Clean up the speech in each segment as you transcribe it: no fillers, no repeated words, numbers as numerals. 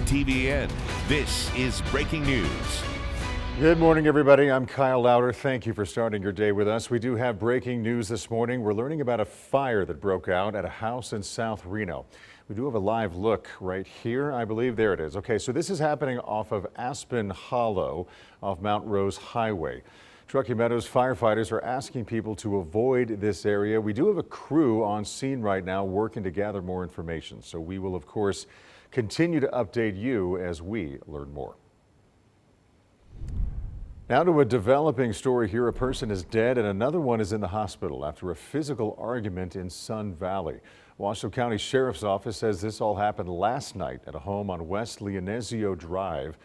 WTVN. This is breaking news. Good morning, everybody. I'm Kyle Lauder. Thank you for starting your day with us. We do have breaking news this morning. We're learning about a fire that broke out at a house in South Reno. We do have a live look right here. I believe there it is. Okay, so this is happening off of Aspen Hollow off Mount Rose Highway. Truckee Meadows firefighters are asking people to avoid this area. We do have a crew on scene right now working to gather more information. So we will, of course, continue to update you as we learn more. Now to a developing story here. A person is dead and another one is in the hospital after a physical argument in Sun Valley. Washoe County Sheriff's Office says this all happened last night at a home on West Leonesio Drive.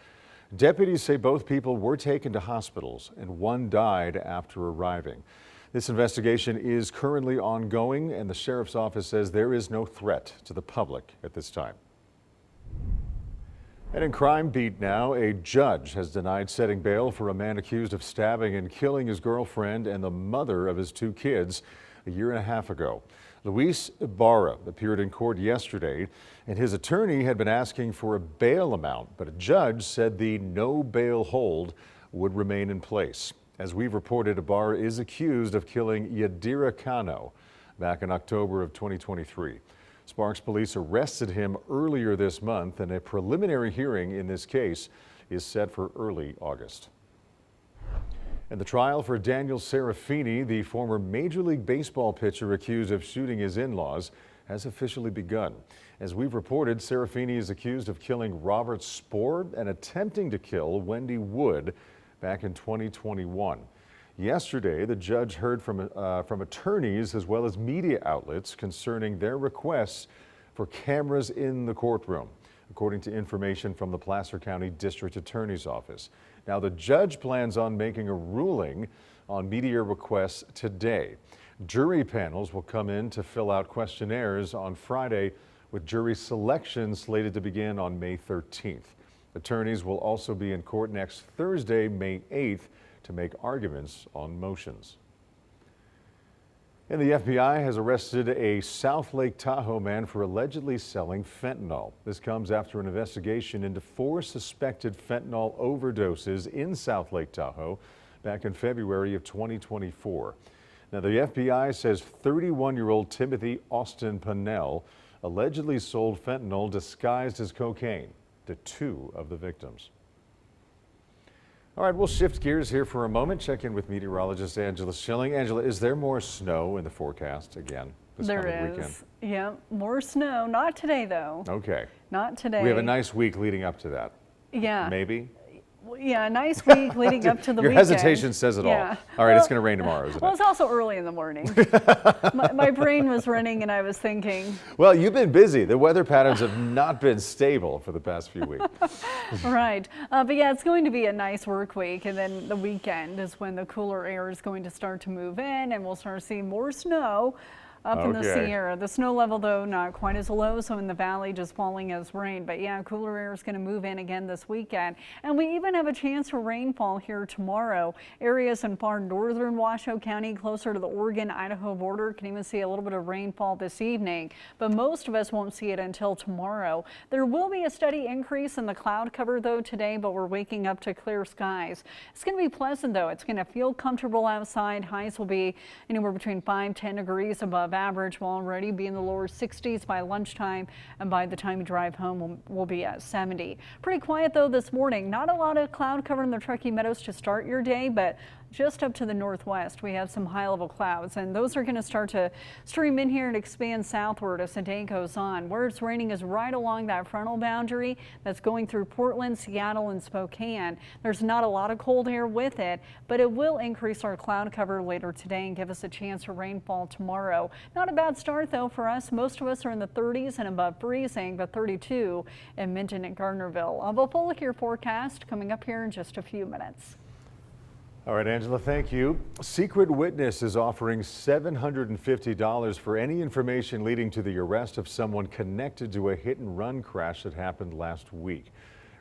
Deputies say both people were taken to hospitals and one died after arriving. This investigation is currently ongoing and the Sheriff's Office says there is no threat to the public at this time. And in Crime Beat now, a judge has denied setting bail for a man accused of stabbing and killing his girlfriend and the mother of his two kids a year and a half ago. Luis Ibarra appeared in court yesterday, and his attorney had been asking for a bail amount, but a judge said the no bail hold would remain in place. As we've reported, Ibarra is accused of killing Yadira Cano back in October of 2023. Sparks police arrested him earlier this month, and a preliminary hearing in this case is set for early August. And the trial for Daniel Serafini, the former Major League Baseball pitcher accused of shooting his in-laws, has officially begun. As we've reported, Serafini is accused of killing Robert Spohr and attempting to kill Wendy Wood back in 2021. Yesterday, the judge heard from attorneys as well as media outlets concerning their requests for cameras in the courtroom, according to information from the Placer County District Attorney's Office. Now, the judge plans on making a ruling on media requests today. Jury panels will come in to fill out questionnaires on Friday, with jury selection slated to begin on May 13th. Attorneys will also be in court next Thursday, May 8th, to make arguments on motions. And the FBI has arrested a South Lake Tahoe man for allegedly selling fentanyl. This comes after an investigation into 4 suspected fentanyl overdoses in South Lake Tahoe back in February of 2024. Now, the FBI says 31-year-old Timothy Austin Pannell allegedly sold fentanyl disguised as cocaine to 2 of the victims. All right, we'll shift gears here for a moment. Check in with meteorologist Angela Schilling. Angela, is there more snow in the forecast again this coming weekend? Yeah, more snow. Not today, though. Okay. Not today. We have a nice week leading up to that. Yeah. Maybe? Yeah, a nice week leading up to the Your weekend. hesitation says it Yeah. all. All right, it's going to rain tomorrow, isn't Well, it? it's also early in the morning. my brain was running and I was thinking. Well, you've been busy. The weather patterns have not been stable for the past few weeks. Right. But yeah, it's going to be a nice work week. And then the weekend is when the cooler air is going to start to move in and we'll start seeing more snow up in the Sierra. The snow level, though, not quite as low, so in the valley just falling as rain. But yeah, cooler air is going to move in again this weekend. And we even have a chance for rainfall here tomorrow. Areas in far northern Washoe County, closer to the Oregon-Idaho border, can even see a little bit of rainfall this evening. But most of us won't see it until tomorrow. There will be a steady increase in the cloud cover, though, today, but we're waking up to clear skies. It's going to be pleasant, though. It's going to feel comfortable outside. Highs will be anywhere between 5-10 degrees above average. Will already be in the lower 60s by lunchtime, and by the time you drive home we'll be at 70. Pretty quiet though this morning. Not a lot of cloud cover in the Truckee Meadows to start your day, but just up to the northwest we have some high level clouds, and those are going to start to stream in here and expand southward as the day goes on. Where it's raining is right along that frontal boundary that's going through Portland, Seattle, and Spokane. There's not a lot of cold air with it, but it will increase our cloud cover later today and give us a chance for rainfall tomorrow. Not a bad start though for us. Most of us are in the 30s and above freezing, but 32 in Minton and Gardnerville. I'll have a full look at your forecast coming up here in just a few minutes. All right, Angela, thank you. Secret Witness is offering $750 for any information leading to the arrest of someone connected to a hit-and-run crash that happened last week.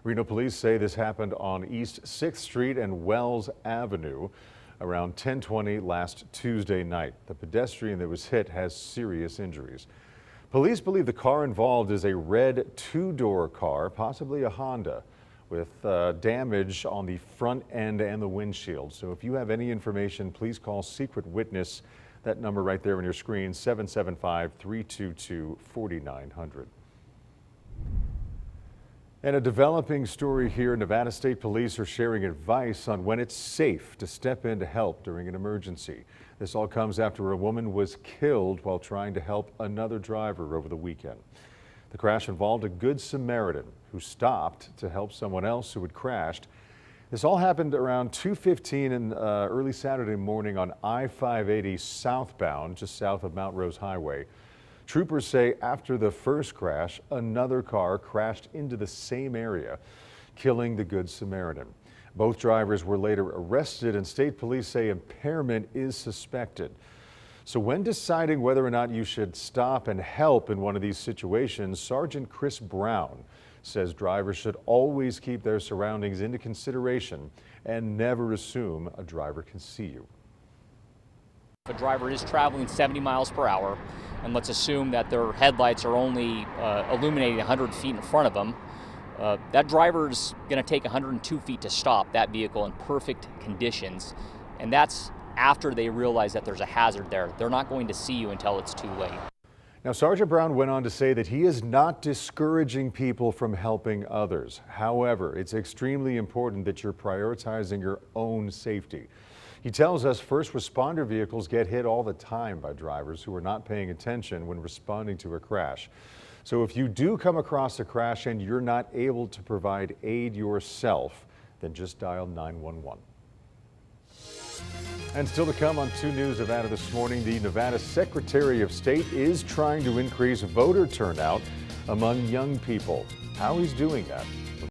Reno police say this happened on East 6th Street and Wells Avenue around 10:20 last Tuesday night. The pedestrian that was hit has serious injuries. Police believe the car involved is a red two-door car, possibly a Honda, with damage on the front end and the windshield. So if you have any information, please call Secret Witness. That number right there on your screen, 775-322-4900. And a developing story here. Nevada State Police are sharing advice on when it's safe to step in to help during an emergency. This all comes after a woman was killed while trying to help another driver over the weekend. The crash involved a Good Samaritan who stopped to help someone else who had crashed. This all happened around 2:15 in early Saturday morning on I-580 southbound, just south of Mount Rose Highway. Troopers say after the first crash, another car crashed into the same area, killing the Good Samaritan. Both drivers were later arrested, and state police say impairment is suspected. So when deciding whether or not you should stop and help in one of these situations, Sergeant Chris Brown says drivers should always keep their surroundings into consideration and never assume a driver can see you. If a driver is traveling 70 miles per hour, and let's assume that their headlights are only illuminating 100 feet in front of them, that driver's going to take 102 feet to stop that vehicle in perfect conditions, and that's after they realize that there's a hazard there. They're not going to see you until it's too late. Now, Sergeant Brown went on to say that he is not discouraging people from helping others. However, it's extremely important that you're prioritizing your own safety. He tells us first responder vehicles get hit all the time by drivers who are not paying attention when responding to a crash. So if you do come across a crash and you're not able to provide aid yourself, then just dial 911. And still to come on 2 News Nevada this morning, the Nevada Secretary of State is trying to increase voter turnout among young people. How he's doing that